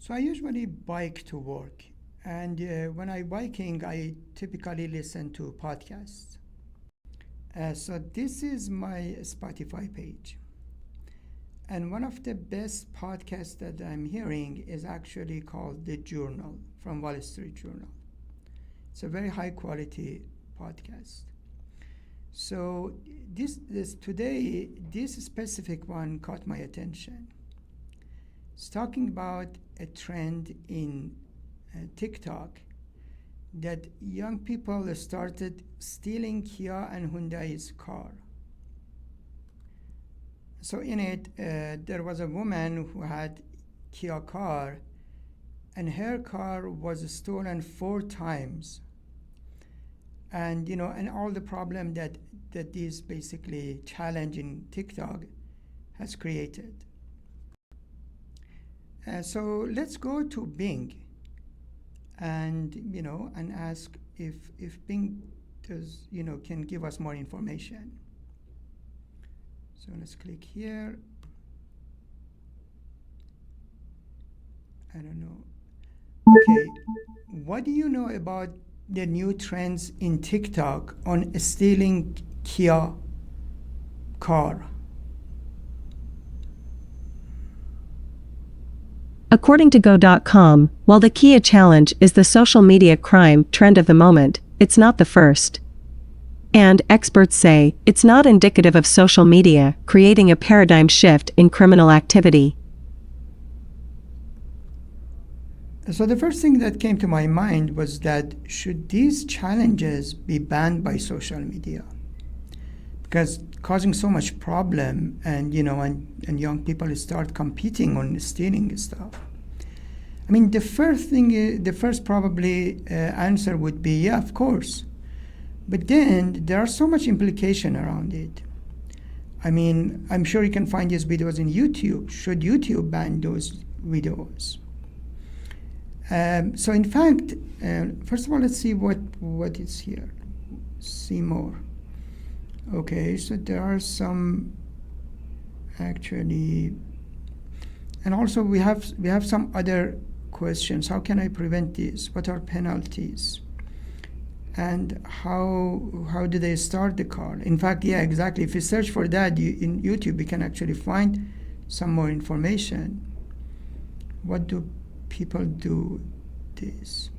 So I usually bike to work. And when I'm biking, I typically listen to podcasts. So this is my Spotify page. And one of the best podcasts that I'm hearing is actually called The Journal from Wall Street Journal. It's a very high quality podcast. So today, this specific one caught my attention. It's talking about a trend in TikTok that young people started stealing Kia and Hyundai's car. So in it, there was a woman who had Kia car, and her car was stolen 4 times. And and all the problem that this basically challenge in TikTok has created. So let's go to Bing, and and ask if Bing does can give us more information. So let's click here. I don't know. Okay, what do you know about the new trends in TikTok on stealing Kia car? According to Go.com, while the Kia challenge is the social media crime trend of the moment, it's not the first. And experts say it's not indicative of social media creating a paradigm shift in criminal activity. So the first thing that came to my mind was that should these challenges be banned by social media? Because causing so much problem, and and young people start competing on stealing stuff. I mean, the first probably answer would be, yeah, of course. But then there are so much implication around it. I mean, I'm sure you can find these videos in YouTube. Should YouTube ban those videos? So in fact, first of all, let's see what is here. See more. Okay, so there are some actually, and also we have some other questions. How can I prevent this? What are penalties? And how do they start the car? In fact, yeah, exactly. If you search for that in YouTube, you can actually find some more information. What do people do this?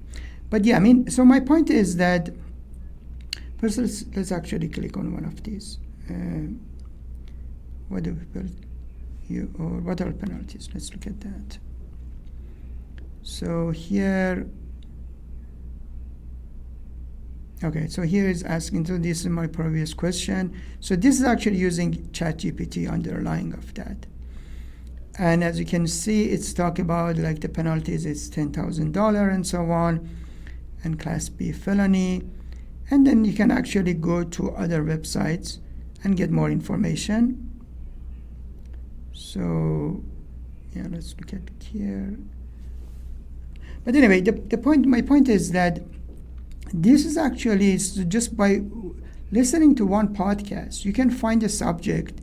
But yeah, I mean, so my point is that first let's actually click on one of these. What do people or what are penalties? Let's look at that. So here, okay, so here is asking, so this is my previous question. So this is actually using ChatGPT underlying of that. And as you can see, it's talking about like the penalties is $10,000 and so on, and Class B felony. And then you can actually go to other websites and get more information. So yeah, let's look at it here. But anyway, my point is that this is actually just by listening to one podcast, you can find a subject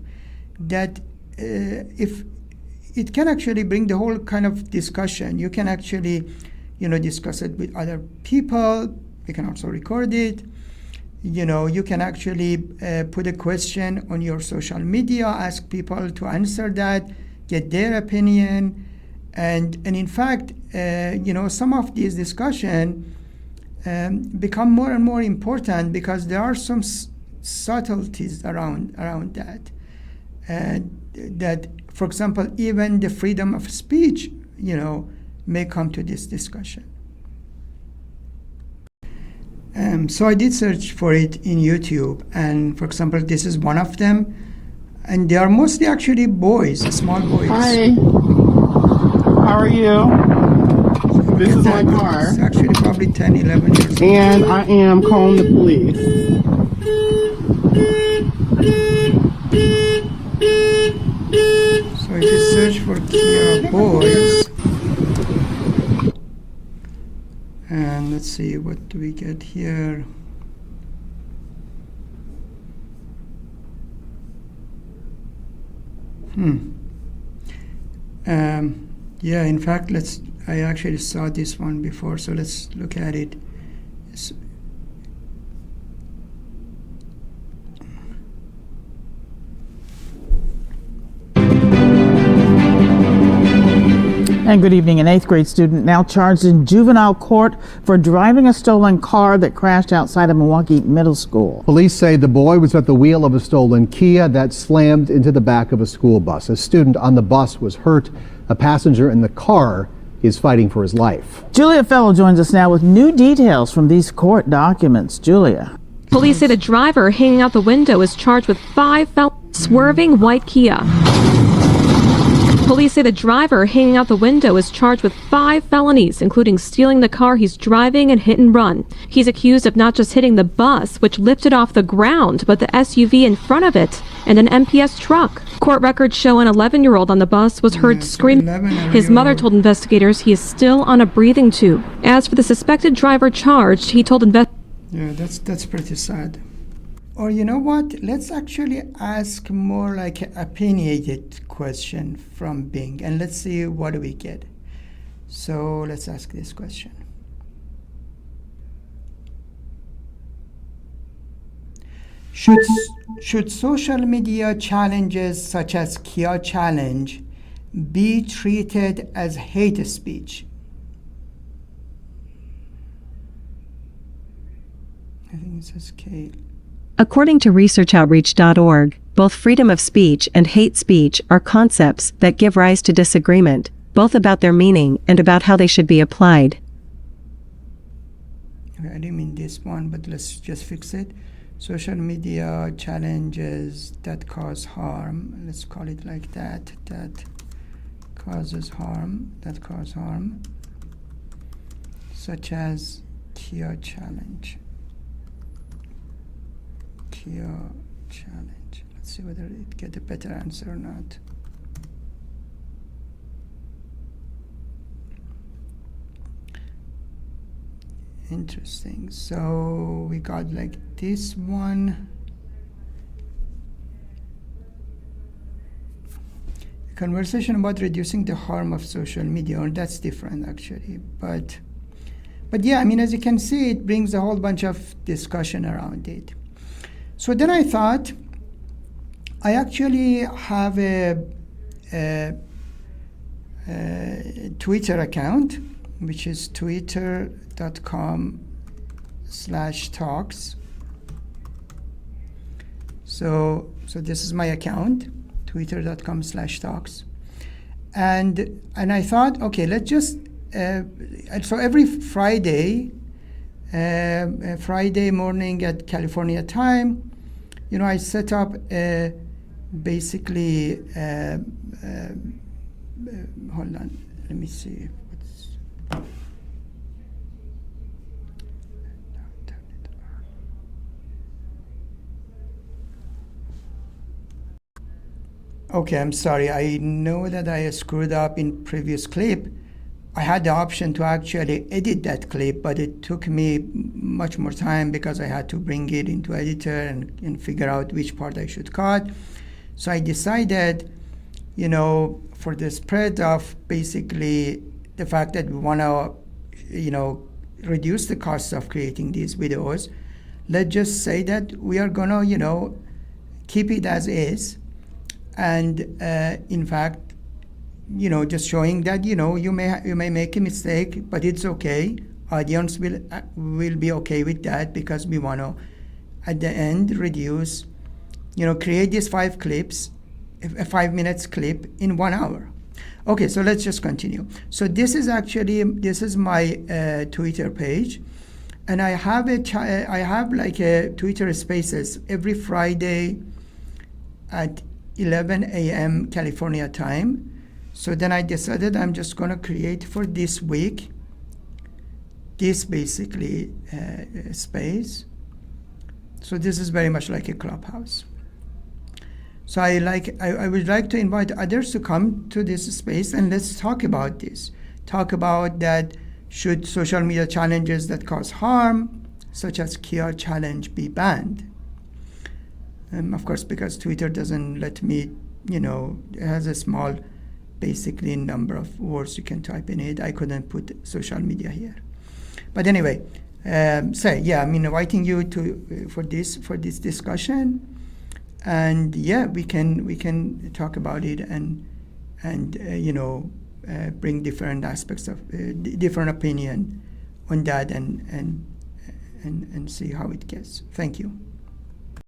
that if it can actually bring the whole kind of discussion. You can actually, discuss it with other people. You can also record it. You can actually put a question on your social media, ask people to answer that, get their opinion. And in fact, some of these discussion become more and more important because there are some subtleties around that. That, for example, even the freedom of speech, may come to this discussion. So I did search for it in YouTube, and for example, this is one of them, and they are mostly actually boys, small boys. Hi, how are you? This is my car. It's actually probably 10, 11 years old. And I am calling the police. So if you search for Kia boys, and let's see, what do we get here? Yeah, in fact, let's I actually saw this one before, so let's look at it. And good evening. An 8th grade student now charged in juvenile court for driving a stolen car that crashed outside of Milwaukee Middle School. Police say the boy was at the wheel of a stolen Kia that slammed into the back of a school bus. A student on the bus was hurt. A passenger in the car is fighting for his life. Julia Fellow joins us now with new details from these court documents. Julia. Police say the driver hanging out the window is charged with 5 swerving white Kia. Police say the driver hanging out the window is charged with 5 felonies, including stealing the car he's driving and hit and run. He's accused of not just hitting the bus, which lifted off the ground, but the SUV in front of it and an MPS truck. Court records show an 11-year-old on the bus was heard screaming. His mother told investigators he is still on a breathing tube. As for the suspected driver charged, he told investigators. Yeah, that's pretty sad. Or you know what? Let's actually ask more like an opinionated question from Bing, and let's see what do we get. So let's ask this question. Should social media challenges such as Kia Challenge be treated as hate speech? I think it says K. According to researchoutreach.org, both freedom of speech and hate speech are concepts that give rise to disagreement, both about their meaning and about how they should be applied. Okay, I didn't mean this one, but let's just fix it. Social media challenges that cause harm. Let's call it like that. That causes harm. That cause harm. Such as Kia Challenge. Kia Challenge. Let's see whether it get a better answer or not. Interesting. So we got like this one. A conversation about reducing the harm of social media, or that's different actually. But yeah, I mean, as you can see, it brings a whole bunch of discussion around it. So then I thought, I actually have a Twitter account, which is twitter.com/talks. So this is my account, twitter.com/talks. And I thought, okay, let's just, so every Friday morning at California time, you know, I set up basically, hold on, let me see. Okay, I'm sorry. I know that I screwed up in previous clip. I had the option to actually edit that clip, but it took me much more time because I had to bring it into editor and figure out which part I should cut. So I decided, you know, for the spread of basically the fact that we want to, you know, reduce the cost of creating these videos, let's just say that we are going to, you know, keep it as is. And in fact, you know, just showing that, you know, you may make a mistake, but it's okay. Audience will be okay with that, because we want to, at the end, reduce, you know, create these 5 clips, a 5 minutes clip in 1 hour. Okay, so let's just continue. So this is my Twitter page, and I have like a Twitter Spaces every Friday at 11 a.m. California time. So then I decided I'm just going to create for this week this basically space. So this is very much like a clubhouse. So I would like to invite others to come to this space, and let's talk about this. Talk about that, should social media challenges that cause harm, such as Kia Challenge, be banned? Of course, because Twitter doesn't let me, you know, it has a small basically number of words you can type in it. I couldn't put social media here. But anyway, inviting you to for this discussion, and we can talk about it and bring different aspects of different opinion on that and see how it gets. Thank you.